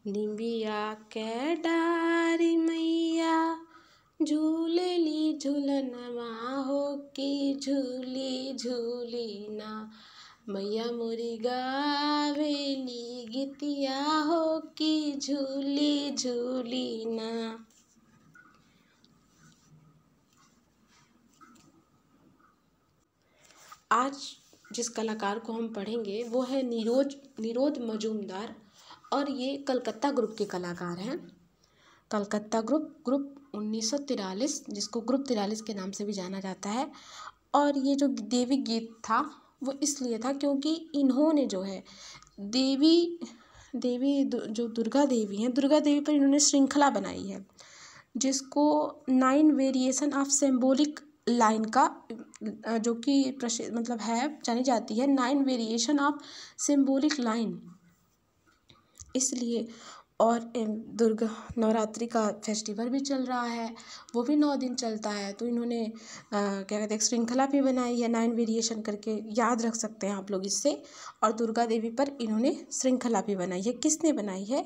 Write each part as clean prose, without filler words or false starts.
निबिया के डारी मैया झूलेली झूलनवा हो कि झूली झूली ना। मैया मोरी गावेली गीतिया हो कि झूली झूली ना। आज जिस कलाकार को हम पढ़ेंगे वो है निरोध मजूमदार और ये कलकत्ता ग्रुप के कलाकार हैं। कलकत्ता ग्रुप 1943, जिसको ग्रुप 43 के नाम से भी जाना जाता है। और ये जो देवी गीत था वो इसलिए था क्योंकि इन्होंने जो है देवी जो दुर्गा देवी हैं, दुर्गा देवी पर इन्होंने श्रृंखला बनाई है, जिसको 9 वेरिएशन ऑफ सिंबॉलिक लाइन का जो कि मतलब है जानी जाती है 9 वेरिएशन ऑफ सिंबॉलिक लाइन, इसलिए। और दुर्गा नवरात्रि का फेस्टिवल भी चल रहा है, वो भी 9 दिन चलता है, तो इन्होंने क्या कहते हैं श्रृंखला भी बनाई है 9 वेरिएशन करके, याद रख सकते हैं आप लोग इससे। और दुर्गा देवी पर इन्होंने श्रृंखला भी बनाई है। किसने बनाई है?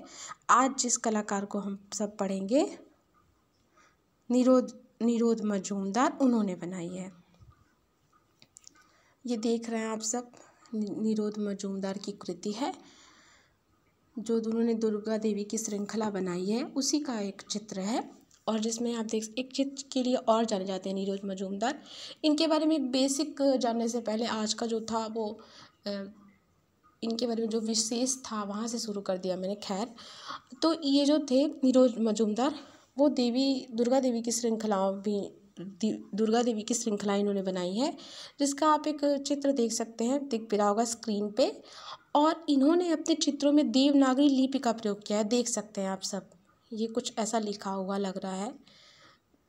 आज जिस कलाकार को हम सब पढ़ेंगे निरोध मजूमदार, उन्होंने बनाई है। ये देख रहे हैं आप सब, निरोध मजूमदार की कृति है जो उन्होंने दुर्गा देवी की श्रृंखला बनाई है, उसी का एक चित्र है। और जिसमें आप एक चित्र के लिए और जाने जाते हैं निरोध मजूमदार। इनके बारे में एक बेसिक जानने से पहले आज का जो था वो इनके बारे में जो विशेष था वहाँ से शुरू कर दिया मैंने। खैर, तो ये जो थे निरोध मजूमदार, वो दुर्गा देवी की श्रृंखला इन्होंने बनाई है, जिसका आप एक चित्र देख सकते हैं, दिख भी रहा होगा स्क्रीन पे। और इन्होंने अपने चित्रों में देवनागरी लिपि का प्रयोग किया है, देख सकते हैं आप सब, ये कुछ ऐसा लिखा हुआ लग रहा है।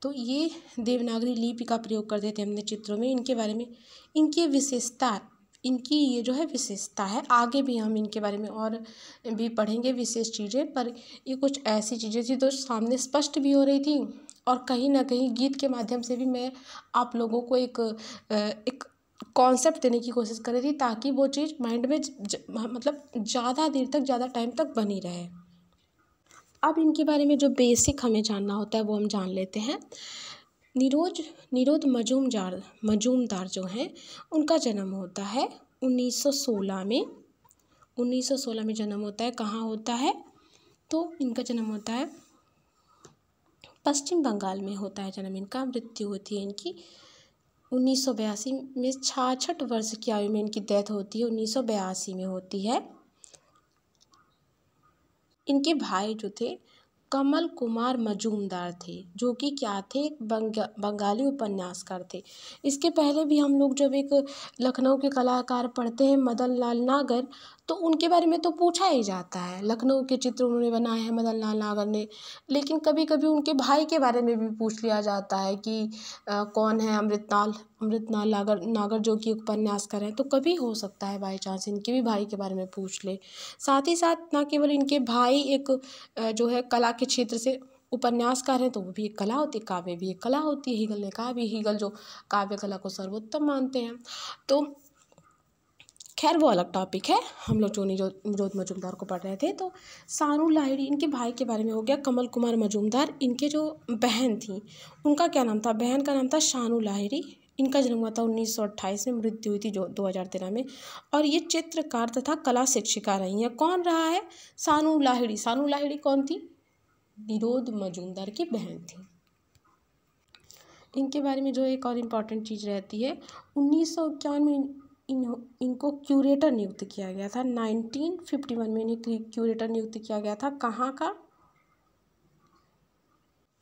तो ये देवनागरी लिपि का प्रयोग करते थे अपने चित्रों में। इनके बारे में इनकी विशेषता, इनकी ये जो है विशेषता है। आगे भी हम इनके बारे में और भी पढ़ेंगे विशेष चीज़ें, पर ये कुछ ऐसी चीज़ें थी जो सामने स्पष्ट भी हो रही थी और कहीं ना कहीं गीत के माध्यम से भी मैं आप लोगों को एक कॉन्सेप्ट देने की कोशिश कर रही थी, ताकि वो चीज़ माइंड में मतलब ज़्यादा देर तक, ज़्यादा टाइम तक बनी रहे। अब इनके बारे में जो बेसिक हमें जानना होता है वो हम जान लेते हैं। निरोध मजूमदार जो हैं, उनका जन्म होता है 1916 में। 1916 में जन्म होता है। कहाँ होता है? तो इनका जन्म होता है पश्चिम बंगाल में होता है जन्म इनका। मृत्यु होती है इनकी 1982 में। 66 वर्ष की आयु में इनकी डेथ होती है, 1982 में होती है। इनके भाई जो थे कमल कुमार मजूमदार थे, जो कि क्या थे, एक बंगाली उपन्यासकार थे। इसके पहले भी हम लोग जब एक लखनऊ के कलाकार पढ़ते हैं मदन लाल नागर, तो उनके बारे में तो पूछा ही जाता है, लखनऊ के चित्र उन्होंने बनाए हैं मदन लाल नागर ने। लेकिन कभी कभी उनके भाई के बारे में भी पूछ लिया जाता है कि कौन है अमृतलाल नागर जो कि उपन्यासकार हैं। तो कभी हो सकता है बाई चांस इनके भी भाई के बारे में पूछ ले। साथ ही साथ न केवल इनके भाई एक जो है कला के क्षेत्र से उपन्यासकार हैं, तो वो भी एक कला होती है, काव्य भी एक कला होती है। हीगल ने कहा भी, हीगल जो काव्य कला को सर्वोत्तम मानते हैं। तो खैर वो अलग टॉपिक है। हम लोग जो निरोध मजूमदार को पढ़ रहे थे, तो सानू लाहिड़ी इनके भाई के बारे में हो गया। कमल कुमार मजूमदार, इनके जो बहन थी उनका क्या नाम था? बहन का नाम था शानू लाहिड़ी। इनका जन्म हुआ था 1928 में, मृत्यु हुई थी जो 2013 में। और ये चित्रकार तथा कला शिक्षिका रही हैं। कौन रहा है? सानू लाहिड़ी। सानू लाहिड़ी कौन थी? निरोध मजूमदार की बहन थी। इनके बारे में जो एक और इम्पॉर्टेंट चीज़ रहती है, 1951 में इनको क्यूरेटर नियुक्त किया गया था। 1951 में इन्हें क्यूरेटर नियुक्त किया गया था। कहाँ का?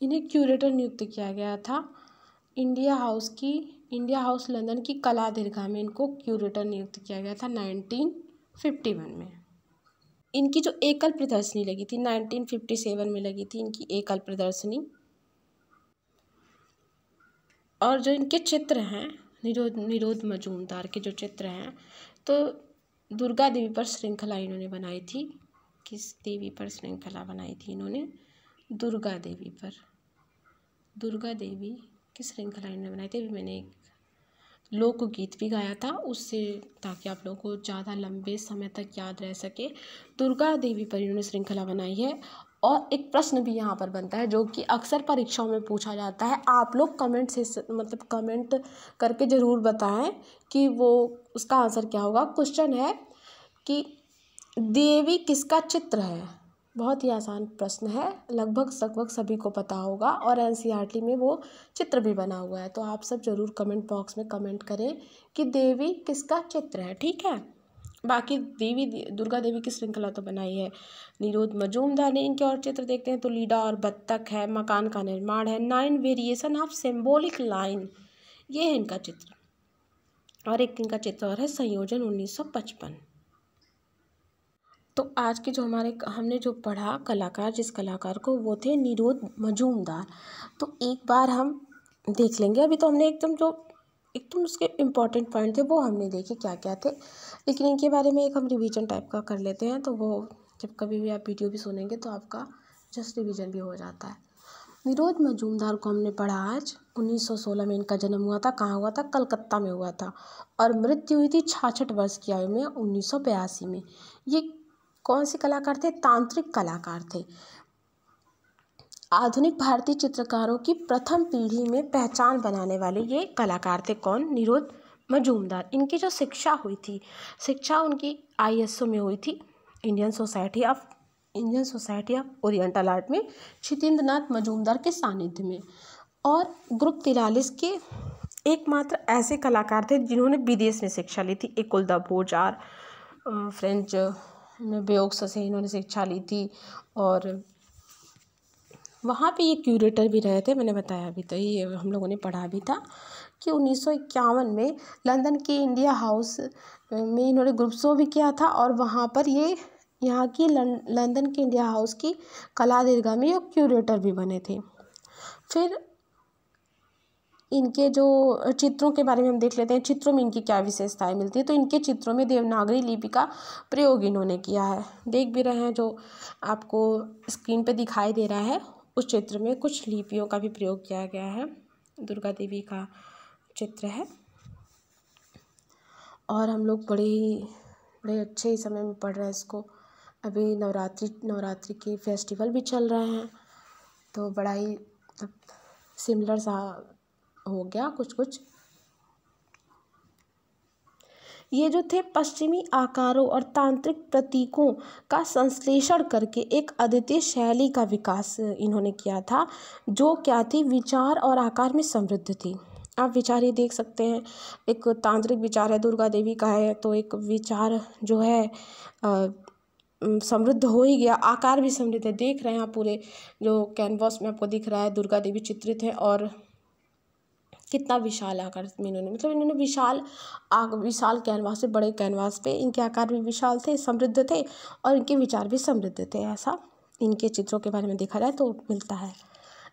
इन्हें क्यूरेटर नियुक्त किया गया था इंडिया हाउस लंदन की कला दीर्घा में इनको क्यूरेटर नियुक्त किया गया था 1951 में। इनकी जो एकल प्रदर्शनी लगी थी 1957 में लगी थी इनकी एकल प्रदर्शनी। और जो इनके चित्र हैं निरोध मजूमदार के जो चित्र हैं, तो दुर्गा देवी पर श्रृंखला इन्होंने बनाई थी। किस देवी पर श्रृंखला बनाई थी इन्होंने? दुर्गा देवी की श्रृंखला इन्होंने बनाई थी। मैंने लोकगीत भी गाया था उससे, ताकि आप लोगों को ज़्यादा लंबे समय तक याद रह सके। दुर्गा देवी पर इन्होंने श्रृंखला बनाई है। और एक प्रश्न भी यहाँ पर बनता है जो कि अक्सर परीक्षाओं में पूछा जाता है, आप लोग कमेंट से मतलब कमेंट करके ज़रूर बताएं कि वो उसका आंसर क्या होगा। क्वेश्चन है कि देवी किसका चित्र है। बहुत ही आसान प्रश्न है, लगभग सभी को पता होगा और एनसीईआरटी में वो चित्र भी बना हुआ है। तो आप सब ज़रूर कमेंट बॉक्स में कमेंट करें कि देवी किसका चित्र है, ठीक है। बाकी दुर्गा देवी की श्रृंखला तो बनाई है निरोध मजूमदार ने। इनके और चित्र देखते हैं तो लीडा और बत्तख है, मकान का निर्माण है, 9 वेरिएशन ऑफ सिंबॉलिक लाइन, ये है इनका चित्र। और एक इनका चित्र और है संयोजन 1955। तो आज के जो हमने जो पढ़ा कलाकार, जिस कलाकार को, वो थे निरोध मजूमदार। तो एक बार हम देख लेंगे। अभी तो हमने एकदम उसके इम्पोर्टेंट पॉइंट थे वो हमने देखे क्या क्या थे, लेकिन इनके बारे में एक हम रिवीजन टाइप का कर लेते हैं। तो वो जब कभी भी आप वीडियो भी सुनेंगे तो आपका जस्ट रिवीजन भी हो जाता है। निरोध मजूमदार को हमने पढ़ा आज। 1916 में इनका जन्म हुआ था। कहाँ हुआ था? कलकत्ता में हुआ था। और मृत्यु हुई थी 66 वर्ष की आयु में 1982 में। ये कौन से कलाकार थे? तांत्रिक कलाकार थे। आधुनिक भारतीय चित्रकारों की प्रथम पीढ़ी में पहचान बनाने वाले ये कलाकार थे। कौन? निरोध मजूमदार। इनकी जो शिक्षा हुई थी, शिक्षा उनकी ISO में हुई थी, Indian society of oriental art में, क्षितेंद्रनाथ मजूमदार के सानिध्य में। और ग्रुप 43 के एकमात्र ऐसे कलाकार थे जिन्होंने विदेश में शिक्षा ली थी। एकोल द बोजार फ्रेंच में बेओक्स से इन्होंने शिक्षा ली थी और वहाँ पे ये क्यूरेटर भी रहे थे। मैंने बताया भी था, ये हम लोगों ने पढ़ा भी था कि 1951 में लंदन के इंडिया हाउस में इन्होंने ग्रुप शो भी किया था और वहाँ पर ये यहाँ की लंदन के इंडिया हाउस की कला दीर्घा में ये क्यूरेटर भी बने थे। फिर इनके जो चित्रों के बारे में हम देख लेते हैं। चित्रों में इनकी क्या विशेषताएं मिलती है? तो इनके चित्रों में देवनागरी लिपि का प्रयोग इन्होंने किया है। देख भी रहे हैं, जो आपको स्क्रीन पे दिखाई दे रहा है, उस चित्र में कुछ लिपियों का भी प्रयोग किया गया है। दुर्गा देवी का चित्र है और हम लोग बड़े अच्छे ही समय में पढ़ रहे हैं इसको। अभी नवरात्रि के फेस्टिवल भी चल रहे हैं, तो बड़ा ही सिमिलर सा हो गया कुछ। ये जो थे पश्चिमी आकारों और तांत्रिक प्रतीकों का संश्लेषण करके एक अद्वितीय शैली का विकास इन्होंने किया था, जो क्या थी? विचार और आकार में समृद्ध थी। आप विचार ये देख सकते हैं, एक तांत्रिक विचार है, दुर्गा देवी का है, तो एक विचार जो है समृद्ध हो ही गया, आकार भी समृद्ध है। देख रहे हैं आप, पूरे जो कैनवास में आपको दिख रहा है दुर्गा देवी चित्रित है और कितना विशाल आकार में इन्होंने विशाल कैनवास से, बड़े कैनवास पे इनके आकार भी विशाल थे, समृद्ध थे और इनके विचार भी समृद्ध थे। ऐसा इनके चित्रों के बारे में देखा जाए तो मिलता है।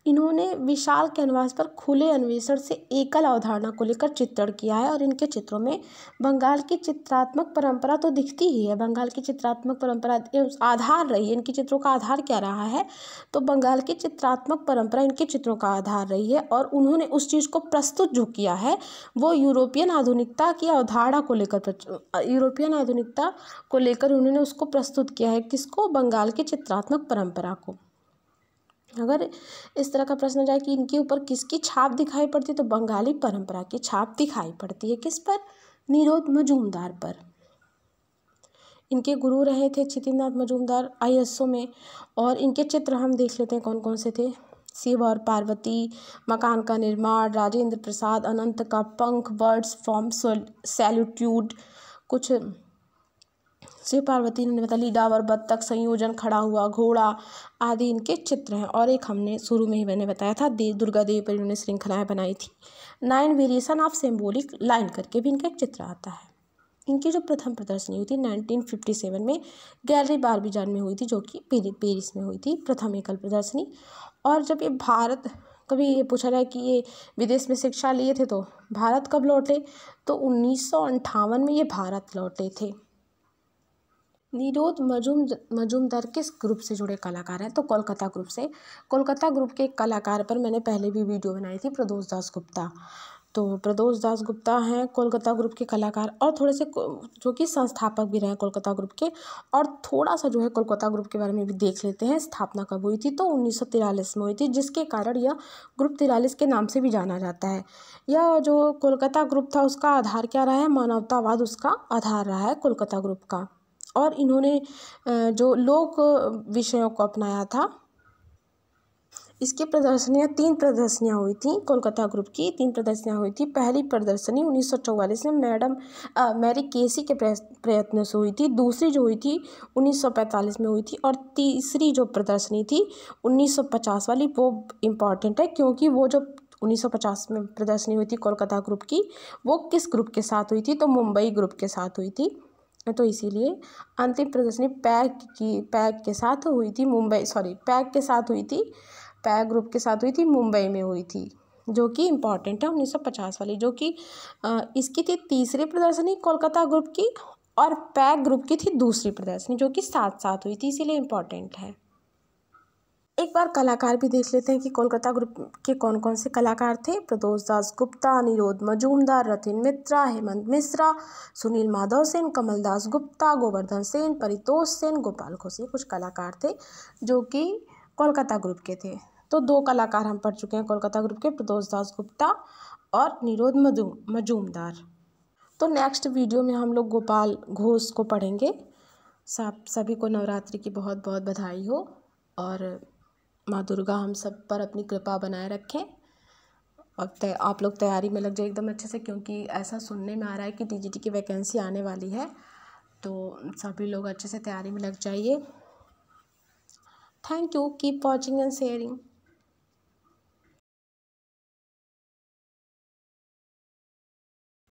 इन्होंने विशाल कैनवास पर खुले अन्वेषण से एकल अवधारणा को लेकर चित्रण किया है और इनके चित्रों में बंगाल की चित्रात्मक परंपरा तो दिखती ही है। बंगाल की चित्रात्मक परंपरा आधार रही है। इनके चित्रों का आधार क्या रहा है? तो बंगाल की चित्रात्मक परंपरा इनके चित्रों का आधार रही है और उन्होंने उस चीज़ को प्रस्तुत जो किया है वो यूरोपियन आधुनिकता की अवधारणा को लेकर उन्होंने उसको प्रस्तुत किया है। किसको? बंगाल की चित्रात्मक परंपरा को। अगर इस तरह का प्रश्न जाए कि इनके ऊपर किसकी छाप दिखाई पड़ती है, तो बंगाली परंपरा की छाप दिखाई पड़ती है। किस पर? निरोध मजूमदार पर। इनके गुरु रहे थे क्षितेंद्रनाथ मजूमदार ISO में। और इनके चित्र हम देख लेते हैं कौन कौन से थे। शिव और पार्वती, मकान का निर्माण, राजेंद्र प्रसाद, अनंत का पंख, बर्ड्स फ्रॉम सैल्यूट्यूड, कुछ शिव पार्वती ने बता, लीडा और बत्तख, संयोजन, खड़ा हुआ घोड़ा आदि इनके चित्र हैं। और एक हमने शुरू में ही मैंने बताया था, दुर्गा देवी पर इन्होंने श्रृंखलाएँ बनाई थी। 9 वेरिएशन ऑफ सिंबॉलिक लाइन करके भी इनका एक चित्र आता है। इनकी जो प्रथम प्रदर्शनी हुई थी 1957 में गैलरी बारबीजान में हुई थी, जो कि पेरिस में हुई थी, प्रथम एकल प्रदर्शनी। और जब ये भारत, कभी ये पूछा जाए कि ये विदेश में शिक्षा लिए थे तो भारत कब लौटे, तो 1958 में ये भारत लौटे थे। निरोध मजूमदार किस ग्रुप से जुड़े कलाकार हैं? तो कोलकाता ग्रुप से। कोलकाता ग्रुप के एक कलाकार पर मैंने पहले भी वीडियो बनाई थी, प्रदोष दास गुप्ता। तो प्रदोष दास गुप्ता हैं कोलकाता ग्रुप के कलाकार, और थोड़े से जो कि संस्थापक भी रहे कोलकाता ग्रुप के। और थोड़ा सा जो है कोलकाता ग्रुप के बारे में भी देख लेते हैं। स्थापना कब हुई थी, तो 1943 में हुई थी, जिसके कारण यह ग्रुप 43 के नाम से भी जाना जाता है। यह जो कोलकाता ग्रुप था उसका आधार क्या रहा है, मानवतावाद उसका आधार रहा है कोलकाता ग्रुप का। और इन्होंने जो लोक विषयों को अपनाया था। इसकी प्रदर्शनियाँ 3 प्रदर्शनियाँ हुई थी कोलकाता ग्रुप की, 3 प्रदर्शनियाँ हुई थी। पहली प्रदर्शनी 1944 में मैरी केसी के प्रयत्न से हुई थी। दूसरी जो हुई थी 1945 में हुई थी, और तीसरी जो प्रदर्शनी थी 1950 वाली, वो इम्पॉर्टेंट है क्योंकि वो जो 1950 में प्रदर्शनी हुई थी कोलकाता ग्रुप की, वो किस ग्रुप के साथ हुई थी, तो मुंबई ग्रुप के साथ हुई थी। तो इसीलिए अंतिम प्रदर्शनी पैक के साथ हुई थी, पैक ग्रुप के साथ हुई थी, मुंबई में हुई थी, जो कि इम्पॉर्टेंट है 1950 वाली, जो कि इसकी थी तीसरी प्रदर्शनी कोलकाता ग्रुप की, और पैक ग्रुप की थी दूसरी प्रदर्शनी, जो कि साथ साथ हुई थी, इसीलिए इम्पॉर्टेंट है। एक बार कलाकार भी देख लेते हैं कि कोलकाता ग्रुप के कौन कौन से कलाकार थे। प्रदोष दास गुप्ता, निरोध मजूमदार, रतिन मित्रा, हेमंत मिश्रा, सुनील माधव सेन, कमल दास गुप्ता, गोवर्धन सेन, परितोष सेन, गोपाल घोष, ये कुछ कलाकार थे जो कि कोलकाता ग्रुप के थे। तो 2 कलाकार हम पढ़ चुके हैं कोलकाता ग्रुप के, प्रदोष दास गुप्ता और निरोध मजूमदार। तो नेक्स्ट वीडियो में हम लोग गोपाल घोष को पढ़ेंगे। सभी को नवरात्रि की बहुत बहुत बधाई हो, और माँ दुर्गा हम सब पर अपनी कृपा बनाए रखें। और आप लोग तैयारी में लग जाए एकदम अच्छे से, क्योंकि ऐसा सुनने में आ रहा है कि टीजीटी की वैकेंसी आने वाली है, तो सभी लोग अच्छे से तैयारी में लग जाइए। Thank you, keep watching and sharing.